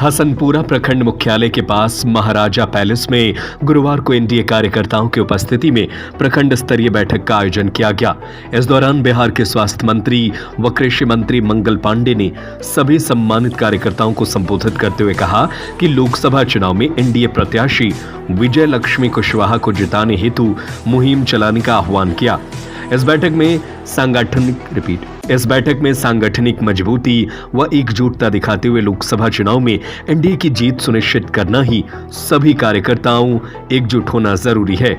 हसनपुरा प्रखंड मुख्यालय के पास महाराजा पैलेस में गुरुवार को एनडीए कार्यकर्ताओं की उपस्थिति में प्रखंड स्तरीय बैठक का आयोजन किया गया। इस दौरान बिहार के स्वास्थ्य मंत्री व कृषि मंत्री मंगल पांडे ने सभी सम्मानित कार्यकर्ताओं को संबोधित करते हुए कहा कि लोकसभा चुनाव में एनडीए प्रत्याशी विजय लक्ष्मी कुशवाहा को जिताने हेतु मुहिम चलाने का आह्वान किया। इस बैठक में सांगठनिक मजबूती व एकजुटता दिखाते हुए लोकसभा चुनाव में एनडीए की जीत सुनिश्चित करना ही सभी कार्यकर्ताओं एकजुट होना जरूरी है।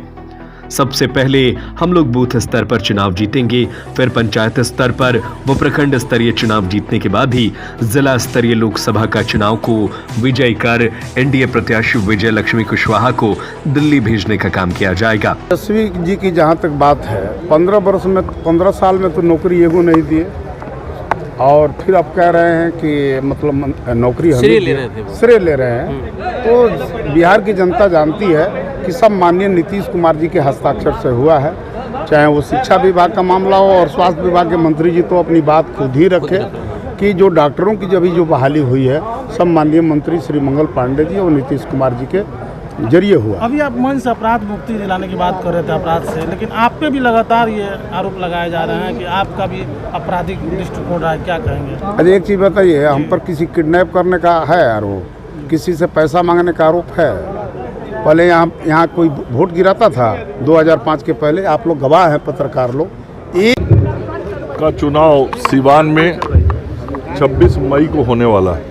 सबसे पहले हम लोग बूथ स्तर पर चुनाव जीतेंगे, फिर पंचायत स्तर पर व प्रखंड स्तरीय चुनाव जीतने के बाद ही जिला स्तरीय लोकसभा का चुनाव को विजयी कर एनडीए प्रत्याशी विजय लक्ष्मी कुशवाहा को दिल्ली भेजने का काम किया जाएगा। यशस्वी जी की जहाँ तक बात है, 15 साल में तो नौकरी एगो नहीं दिए और फिर आप कह रहे हैं कि मतलब नौकरी श्रेय ले रहे हैं। तो बिहार की जनता जानती है कि सब माननीय नीतीश कुमार जी के हस्ताक्षर से हुआ है, चाहे वो शिक्षा विभाग का मामला हो और स्वास्थ्य विभाग के मंत्री जी तो अपनी बात खुद ही रखे कि जो डॉक्टरों की जो बहाली हुई है सब माननीय मंत्री श्री मंगल पांडे जी और नीतीश कुमार जी के जरिए हुआ। अभी आप मन से अपराध मुक्ति दिलाने की बात कर रहे थे अपराध से, लेकिन आप पे भी लगातार ये आरोप लगाए जा रहे हैं कि आपका भी आपराधिक दृष्टिकोण रहा है, क्या कहेंगे? अरे एक चीज़ बताइए, हम पर किसी किडनैप करने का है आरोप, किसी से पैसा मांगने का आरोप है? पहले यहाँ कोई वोट गिराता था 2005 के पहले, आप लोग गवाह हैं पत्रकार लोग। एक का चुनाव सिवान में 26 मई को होने वाला है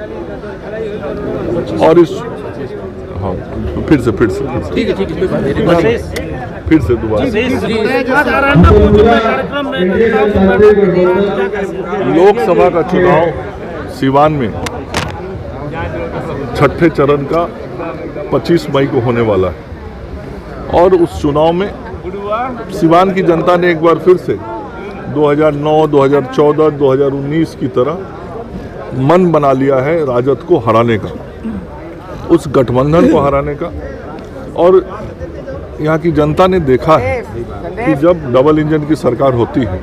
और इस फिर से दोबारा लोकसभा का चुनाव सिवान में छठे चरण का 25 मई को होने वाला है और उस चुनाव में सिवान की जनता ने एक बार फिर से 2009, 2014, 2019 की तरह मन बना लिया है राजद को हराने का, उस गठबंधन को हराने का। और यहाँ की जनता ने देखा है कि जब डबल इंजन की सरकार होती है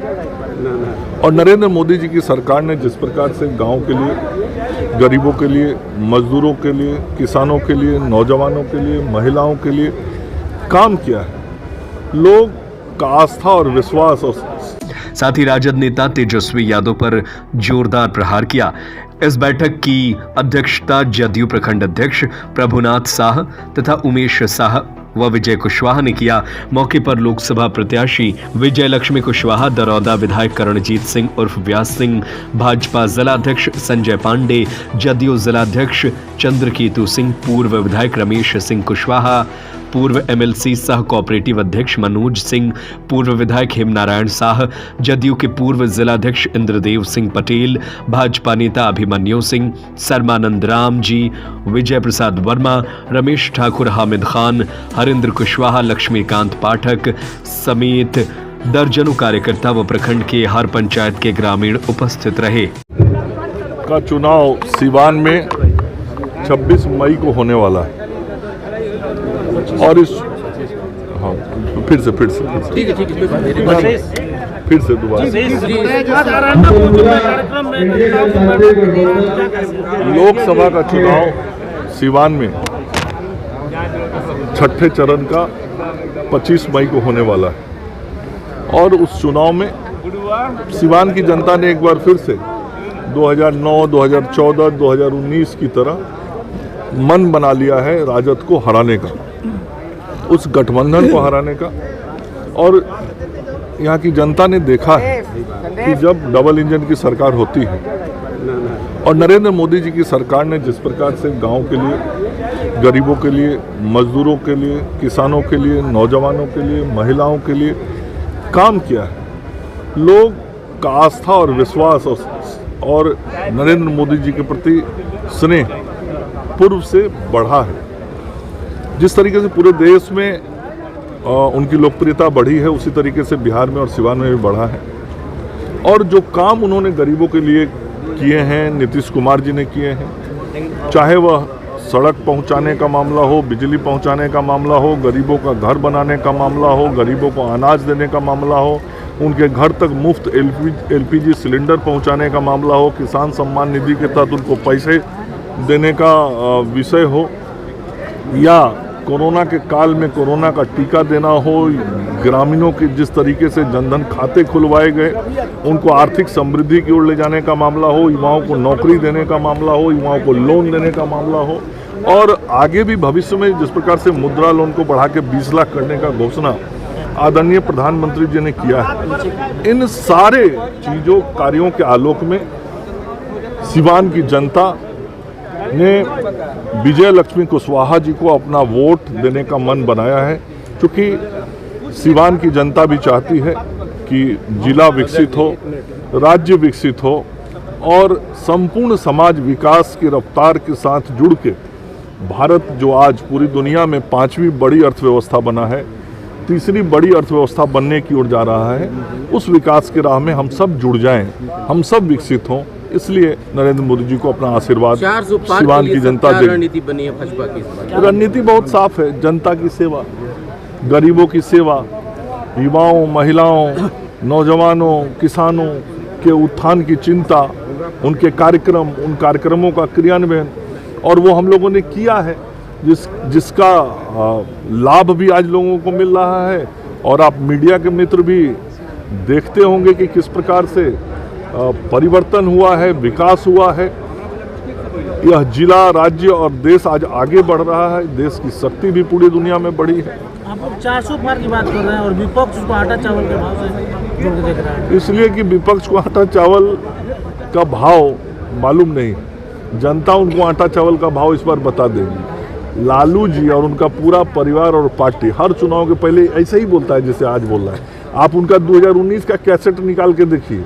और नरेंद्र मोदी जी की सरकार ने जिस प्रकार से गांव के लिए, गरीबों के लिए, मजदूरों के लिए, किसानों के लिए, नौजवानों के लिए, महिलाओं के लिए काम किया है, लोग का आस्था और विश्वास और साथ ही राजद नेता तेजस्वी यादव पर जोरदार प्रहार किया। इस बैठक की अध्यक्षता जदयू प्रखंड अध्यक्ष प्रभुनाथ साह तथा उमेश साह व विजय कुशवाहा ने किया। मौके पर लोकसभा प्रत्याशी विजय लक्ष्मी कुशवाहा, दरौदा विधायक करणजीत सिंह उर्फ व्यास सिंह, भाजपा जिलाध्यक्ष संजय पांडे, जदयू जिलाध्यक्ष चंद्रकेतु सिंह, पूर्व विधायक रमेश सिंह कुशवाहा, पूर्व एमएलसी सह कोऑपरेटिव अध्यक्ष मनोज सिंह, पूर्व विधायक हेमनारायण साह, जदयू के पूर्व जिलाध्यक्ष इंद्रदेव सिंह पटेल, भाजपा नेता अभिमन्यु सिंह, सरमानंद राम जी, विजय प्रसाद वर्मा, रमेश ठाकुर, हामिद खान, हरिंद्र कुशवाहा, लक्ष्मीकांत पाठक समेत दर्जनों कार्यकर्ता व प्रखंड के हर पंचायत के ग्रामीण उपस्थित रहे। का चुनाव सिवान में 26 मई को होने वाला है और इस फिर से दोबारा लोकसभा का चुनाव सिवान में छठे चरण का 25 मई को होने वाला है और उस चुनाव में सिवान की जनता ने एक बार फिर से 2009, 2014, 2019 की तरह मन बना लिया है राजद को हराने का, उस गठबंधन को हराने का। और यहाँ की जनता ने देखा है कि जब डबल इंजन की सरकार होती है और नरेंद्र मोदी जी की सरकार ने जिस प्रकार से गांव के लिए, गरीबों के लिए, मजदूरों के लिए, किसानों के लिए, नौजवानों के लिए, महिलाओं के लिए काम किया है, लोग का आस्था और विश्वास और नरेंद्र मोदी जी के प्रति स्नेह पूर्व से बढ़ा है। जिस तरीके से पूरे देश में उनकी लोकप्रियता बढ़ी है, उसी तरीके से बिहार में और सिवान में भी बढ़ा है। और जो काम उन्होंने गरीबों के लिए किए हैं, नीतीश कुमार जी ने किए हैं, चाहे वह सड़क पहुंचाने का मामला हो, बिजली पहुंचाने का मामला हो, गरीबों का घर बनाने का मामला हो, गरीबों को अनाज देने का मामला हो, उनके घर तक मुफ्त एलपीजी सिलेंडर पहुंचाने का मामला हो, किसान सम्मान निधि के तहत उनको पैसे देने का विषय हो, या कोरोना के काल में कोरोना का टीका देना हो, ग्रामीणों के जिस तरीके से जनधन खाते खुलवाए गए, उनको आर्थिक समृद्धि की ओर ले जाने का मामला हो, युवाओं को नौकरी देने का मामला हो, युवाओं को लोन देने का मामला हो, और आगे भी भविष्य में जिस प्रकार से मुद्रा लोन को बढ़ा के 20 लाख करने का घोषणा आदरणीय प्रधानमंत्री जी ने किया है, इन सारे चीज़ों कार्यों के आलोक में सिवान की जनता ने विजय लक्ष्मी कुशवाहा जी को अपना वोट देने का मन बनाया है, क्योंकि सिवान की जनता भी चाहती है कि जिला विकसित हो, राज्य विकसित हो और संपूर्ण समाज विकास की रफ्तार के साथ जुड़ के भारत जो आज पूरी दुनिया में 5वीं बड़ी अर्थव्यवस्था बना है, 3री बड़ी अर्थव्यवस्था बनने की ओर जा रहा है, उस विकास की राह में हम सब जुड़ जाएं, हम सब विकसित हों। इसलिए नरेंद्र मोदी जी को अपना आशीर्वाद सिवान की जनता दे। रणनीति बनी है भाजपा की? रणनीति बहुत साफ है, जनता की सेवा, गरीबों की सेवा, युवाओं, महिलाओं, नौजवानों, किसानों के उत्थान की चिंता, उनके कार्यक्रम, उन कार्यक्रमों का क्रियान्वयन, और वो हम लोगों ने किया है, जिसका लाभ भी आज लोगों को मिल रहा है। और आप मीडिया के मित्र भी देखते होंगे कि किस प्रकार से परिवर्तन हुआ है, विकास हुआ है। यह जिला, राज्य और देश आज आगे बढ़ रहा है, देश की शक्ति भी पूरी दुनिया में बढ़ी है। आप 400 पार की बात कर रहे हैं और विपक्ष उसको आटा चावल के भाव से जोड़ के देख रहा है। इसलिए कि विपक्ष को आटा चावल का भाव मालूम नहीं, जनता उनको आटा चावल का भाव इस बार बता देगी। लालू जी और उनका पूरा परिवार और पार्टी हर चुनाव के पहले ऐसे ही बोलता है जैसे आज बोल रहा है। आप उनका 2019 का कैसेट निकाल के देखिए,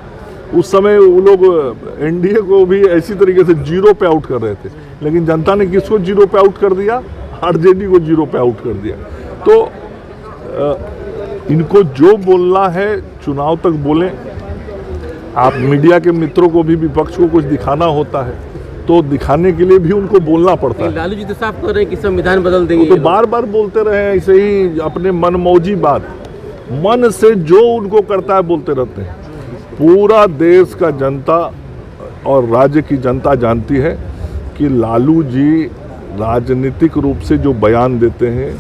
उस समय वो लोग एनडीए को भी ऐसी तरीके से 0 पे आउट कर रहे थे, लेकिन जनता ने किसको 0 पे आउट कर दिया? आरजेडी को 0 पे आउट कर दिया। तो इनको जो बोलना है चुनाव तक बोलें। आप मीडिया के मित्रों को भी विपक्ष को कुछ दिखाना होता है तो दिखाने के लिए भी उनको बोलना पड़ता है। लालू जी तो साफ कर रहे हैं कि संविधान बदल देंगे, तो बार बार बोलते रहे ऐसे ही अपने मनमौजी बात, मन से जो उनको करता है बोलते रहते हैं। पूरा देश का जनता और राज्य की जनता जानती है कि लालू जी राजनीतिक रूप से जो बयान देते हैं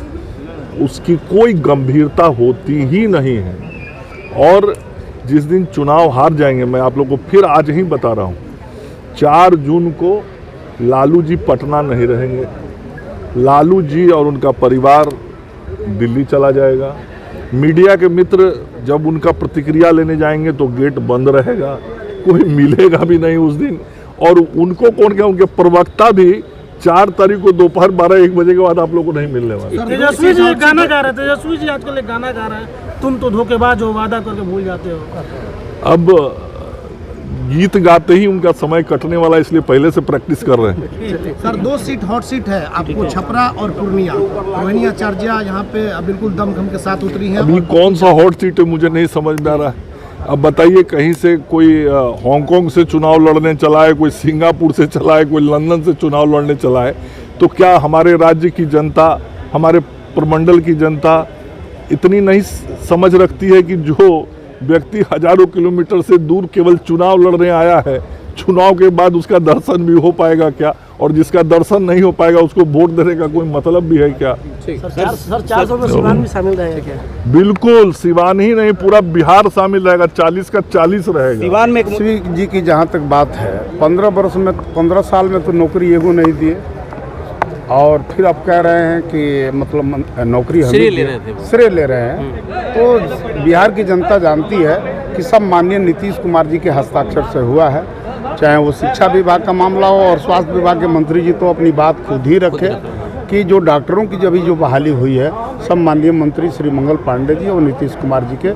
उसकी कोई गंभीरता होती ही नहीं है। और जिस दिन चुनाव हार जाएंगे, मैं आप लोगों को फिर आज ही बता रहा हूँ, 4 जून को लालू जी पटना नहीं रहेंगे। लालू जी और उनका परिवार दिल्ली चला जाएगा। मीडिया के मित्र जब उनका प्रतिक्रिया लेने जाएंगे तो गेट बंद रहेगा, कोई मिलेगा भी नहीं उस दिन। और उनको कौन क्या, उनके प्रवक्ता भी 4 तारीख को दोपहर 12-1 बजे के बाद आप लोगों को नहीं मिलने वाले। तेजस्वी जी गाना गा रहे, तेजस्वी जी आजकल एक गाना गा रहे हैं, तुम तो धोखेबाज हो, वादा करके भूल जाते हो। अब गीत गाते ही उनका समय कटने वाला, इसलिए पहले से प्रैक्टिस कर रहे हैं। सर 2 सीट हॉट सीट है आपको, छपरा और पूर्णिया। रोहिणी आचार्य यहाँ पे बिल्कुल दमखम के साथ उतरी है। अभी कौन सा हॉट सीट है मुझे नहीं समझ में आ रहा है। अब बताइए, कहीं से कोई हांगकांग से चुनाव लड़ने चला है, कोई सिंगापुर से चला है, कोई लंदन से चुनाव लड़ने चला है, तो क्या हमारे राज्य की जनता, हमारे प्रमंडल की जनता इतनी नहीं समझ रखती है कि जो व्यक्ति हजारों किलोमीटर से दूर केवल चुनाव लड़ने आया है, चुनाव के बाद उसका दर्शन भी हो पाएगा क्या? और जिसका दर्शन नहीं हो पाएगा उसको वोट देने का कोई मतलब भी है क्या? सर 400 में सिवान भी शामिल रहेगा क्या? बिल्कुल, सिवान ही नहीं पूरा बिहार शामिल रहेगा, 40 का 40 रहेगा। सिवान में तेजस्वी जी की जहाँ तक बात है, 15 साल में तो नौकरी एगो नहीं दिए, और फिर आप कह रहे हैं कि मतलब नौकरी श्रेय ले रहे हैं। तो बिहार की जनता जानती है कि सब माननीय नीतीश कुमार जी के हस्ताक्षर से हुआ है, चाहे वो शिक्षा विभाग का मामला हो और स्वास्थ्य विभाग के मंत्री जी तो अपनी बात खुद ही रखे कि जो डॉक्टरों की जो बहाली हुई है सब माननीय मंत्री श्री मंगल पांडे जी और नीतीश कुमार जी के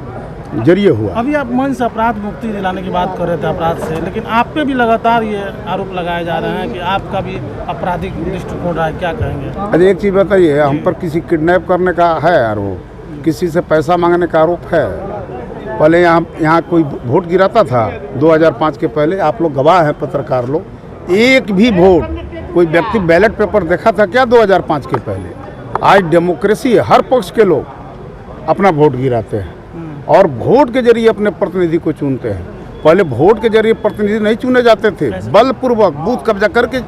जरिए हुआ। अभी आप मन से अपराध मुक्ति दिलाने की बात कर रहे थे अपराध से, लेकिन आप पे भी लगातार ये आरोप लगाए जा रहे हैं कि आपका भी आपराधिक दृष्टिकोण रहा है, क्या कहेंगे? अरे एक चीज़ बताइए, हम पर किसी किडनैप करने का है आरोप, किसी से पैसा मांगने का आरोप है? पहले यहाँ कोई वोट गिराता था 2005 के पहले, आप लोग गवाह हैं पत्रकार लोग, एक भी वोट कोई व्यक्ति बैलेट पेपर देखा था क्या 2005 के पहले? आज डेमोक्रेसी है, हर पक्ष के लोग अपना वोट गिराते हैं और वोट के जरिए अपने प्रतिनिधि को चुनते हैं। पहले वोट के जरिए प्रतिनिधि नहीं चुने जाते थे, बलपूर्वक बूथ कब्जा करके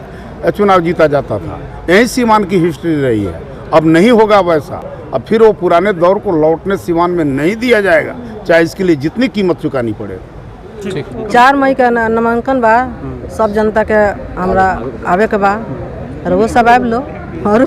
चुनाव जीता जाता था। यही सीवान की हिस्ट्री रही है। अब नहीं होगा वैसा। अब फिर वो पुराने दौर को लौटने सीवान में नहीं दिया जाएगा, चाहे इसके लिए जितनी कीमत चुकानी पड़े। 4 मई का नामांकन बा, सब जनता के हमरा आवे के बा, और वो सब आब लो और